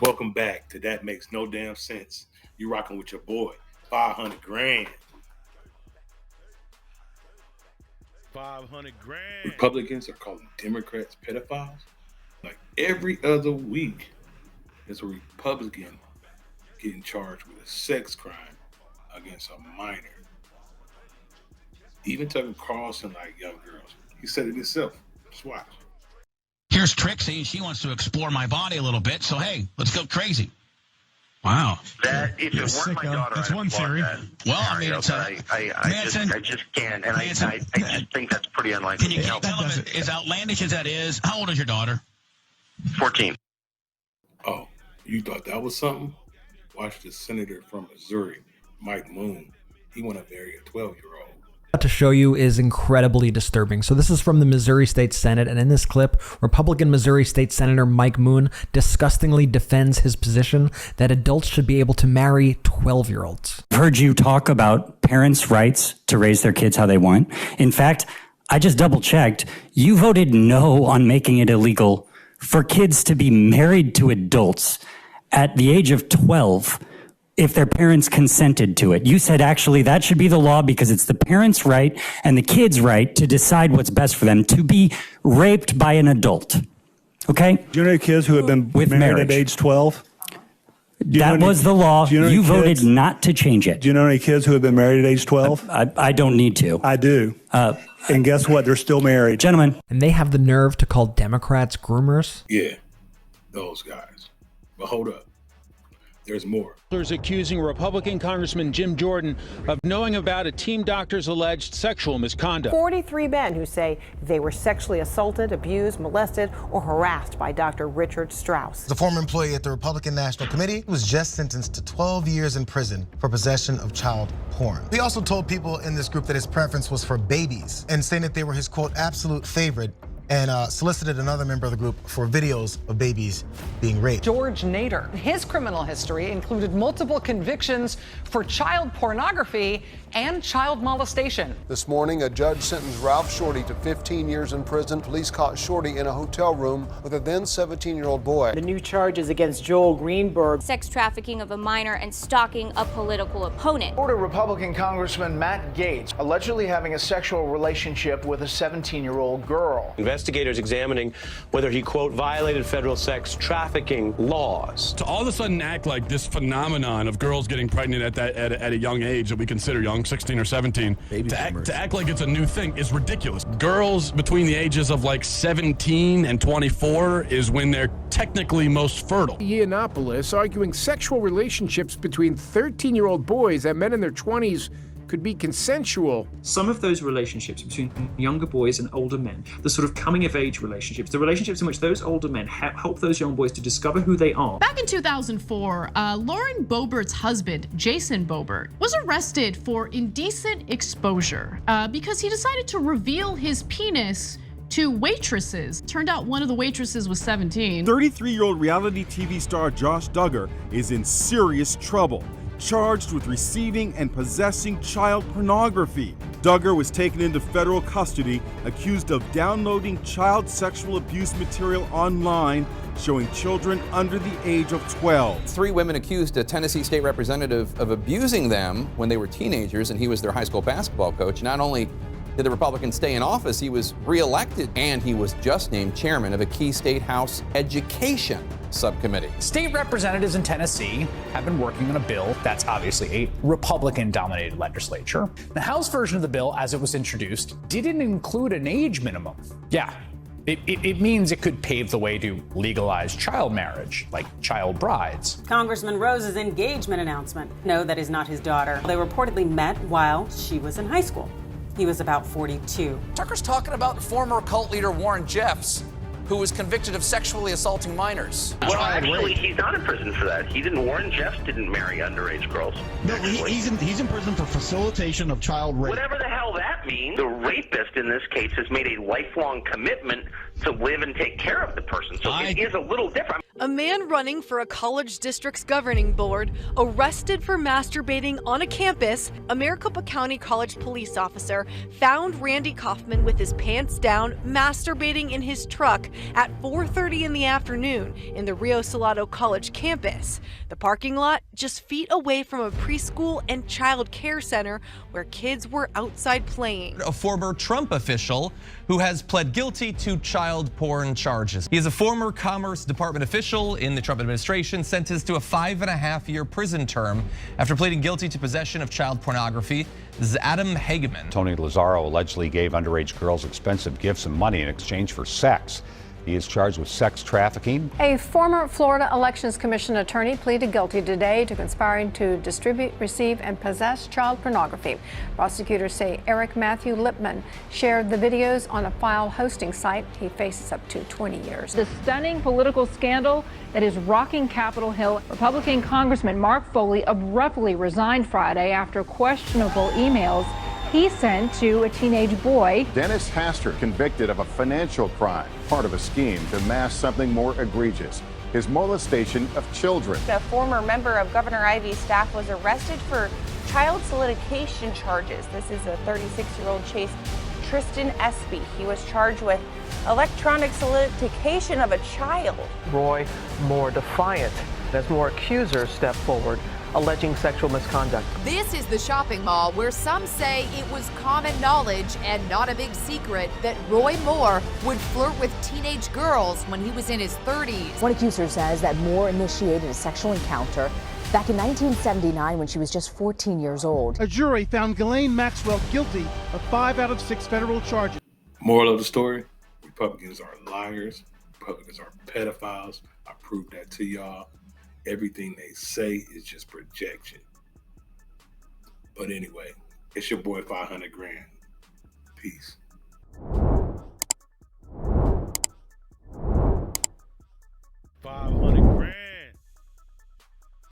Welcome back to That Makes No Damn Sense. You rocking with your boy, 500 grand. 500 grand. Republicans are calling Democrats pedophiles. Like every other week, there's a Republican getting charged with a sex crime against a minor. Even Tucker Carlson like young girls. He said it himself. Just watch. Here's Trixie. She wants to explore my body a little bit. So, hey, let's go crazy. Wow. That if it weren't my daughter, that's I'd one applaud theory. that. Well, I mean, it's I just can't, and I just think that's pretty unlikely. Can you tell them as outlandish as that is? How old is your daughter? 14. Oh, you thought that was something? Watch the senator from Missouri, Mike Moon. He want to marry a 12-year-old. To show you is incredibly disturbing. So this is from the Missouri State Senate, and in this clip, Republican Missouri State Senator Mike Moon disgustingly defends his position that adults should be able to marry 12-year-olds. I've heard you talk about parents' rights to raise their kids how they want. In fact, I just double-checked. You voted no on making it illegal for kids to be married to adults at the age of 12 if their parents consented to it. You said actually that should be the law because it's the parents' right and the kids' right to decide what's best for them to be raped by an adult. Okay? Do you know any kids who have been married at age 12? That was the law. You voted not to change it. Do you know any kids who have been married at age 12? I don't need to. I do. And guess what? They're still married. Gentlemen. And they have the nerve to call Democrats groomers? Yeah, those guys. But hold up. There's more. Accusing Republican Congressman Jim Jordan of knowing about a team doctor's alleged sexual misconduct. 43 men who say they were sexually assaulted, abused, molested, or harassed by Dr. Richard Strauss. The former employee at the Republican National Committee was just sentenced to 12 years in prison for possession of child porn. He also told people in this group that his preference was for babies and saying that they were his, quote, absolute favorite, and solicited another member of the group for videos of babies being raped. George Nader. His criminal history included multiple convictions for child pornography and child molestation. This morning, a judge sentenced Ralph Shorty to 15 years in prison. Police caught Shorty in a hotel room with a then 17-year-old boy. The new charges against Joel Greenberg. Sex trafficking of a minor and stalking a political opponent. Florida Republican Congressman Matt Gaetz allegedly having a sexual relationship with a 17-year-old girl. Investigators examining whether he, quote, violated federal sex trafficking laws. To all of a sudden act like this phenomenon of girls getting pregnant at a young age that we consider young, 16 or 17, to act like it's a new thing is ridiculous. Girls between the ages of like 17 and 24 is when they're technically most fertile. Yiannopoulos arguing sexual relationships between 13-year-old boys and men in their 20s could be consensual. Some of those relationships between younger boys and older men, the sort of coming of age relationships, the relationships in which those older men help those young boys to discover who they are. Back in 2004, Lauren Boebert's husband, Jason Boebert, was arrested for indecent exposure because he decided to reveal his penis to waitresses. Turned out one of the waitresses was 17. 33-year-old reality TV star Josh Duggar is in serious trouble, charged with receiving and possessing child pornography. Duggar was taken into federal custody, accused of downloading child sexual abuse material online, showing children under the age of 12. 3 women accused a Tennessee state representative of abusing them when they were teenagers, and he was their high school basketball coach. Not only did the Republican stay in office, he was reelected, and he was just named chairman of a key state House education subcommittee. State representatives in Tennessee have been working on a bill that's obviously a Republican-dominated legislature. The House version of the bill, as it was introduced, didn't include an age minimum. Yeah, it means it could pave the way to legalize child marriage, like child brides. Congressman Rose's engagement announcement. No, that is not his daughter. They reportedly met while she was in high school. He was about 42. Tucker's talking about former cult leader Warren Jeffs, who was convicted of sexually assaulting minors. Well, actually, he's not in prison for that. Warren Jeffs didn't marry underage girls. No, he's in prison for facilitation of child rape. Whatever the hell that means, the rapist in this case has made a lifelong commitment to live and take care of the person. So it is a little different. A man running for a college district's governing board arrested for masturbating on a campus. A Maricopa County College police officer found Randy Kaufman with his pants down, masturbating in his truck at 4:30 in the afternoon in the Rio Salado College campus. The parking lot just feet away from a preschool and child care center where kids were outside playing. A former Trump official who has pled guilty to child porn charges. He is a former Commerce Department official in the Trump administration, sentenced to a 5.5-year prison term after pleading guilty to possession of child pornography. This is Adam Hageman. Tony Lazzaro allegedly gave underage girls expensive gifts and money in exchange for sex. He is charged with sex trafficking. A former Florida Elections Commission attorney pleaded guilty today to conspiring to distribute, receive, and possess child pornography. Prosecutors say Eric Matthew Lipman shared the videos on a file hosting site. He faces up to 20 years. The stunning political scandal that is rocking Capitol Hill. Republican Congressman Mark Foley abruptly resigned Friday after questionable emails he sent to a teenage boy. Dennis Hastert convicted of a financial crime, part of a scheme to mask something more egregious, his molestation of children. A former member of Governor Ivey's staff was arrested for child solicitation charges. This is a 36-year-old Chase Tristan Espy. He was charged with electronic solicitation of a child. Roy Moore defiant as more accusers step forward, alleging sexual misconduct. This is the shopping mall where some say it was common knowledge and not a big secret that Roy Moore would flirt with teenage girls when he was in his 30s. One accuser says that Moore initiated a sexual encounter back in 1979 when she was just 14 years old. A jury found Ghislaine Maxwell guilty of 5 out of 6 federal charges. Moral of the story, Republicans are liars. Republicans are pedophiles. I proved that to y'all. Everything they say is just projection. But anyway, it's your boy 500 Grand. Peace.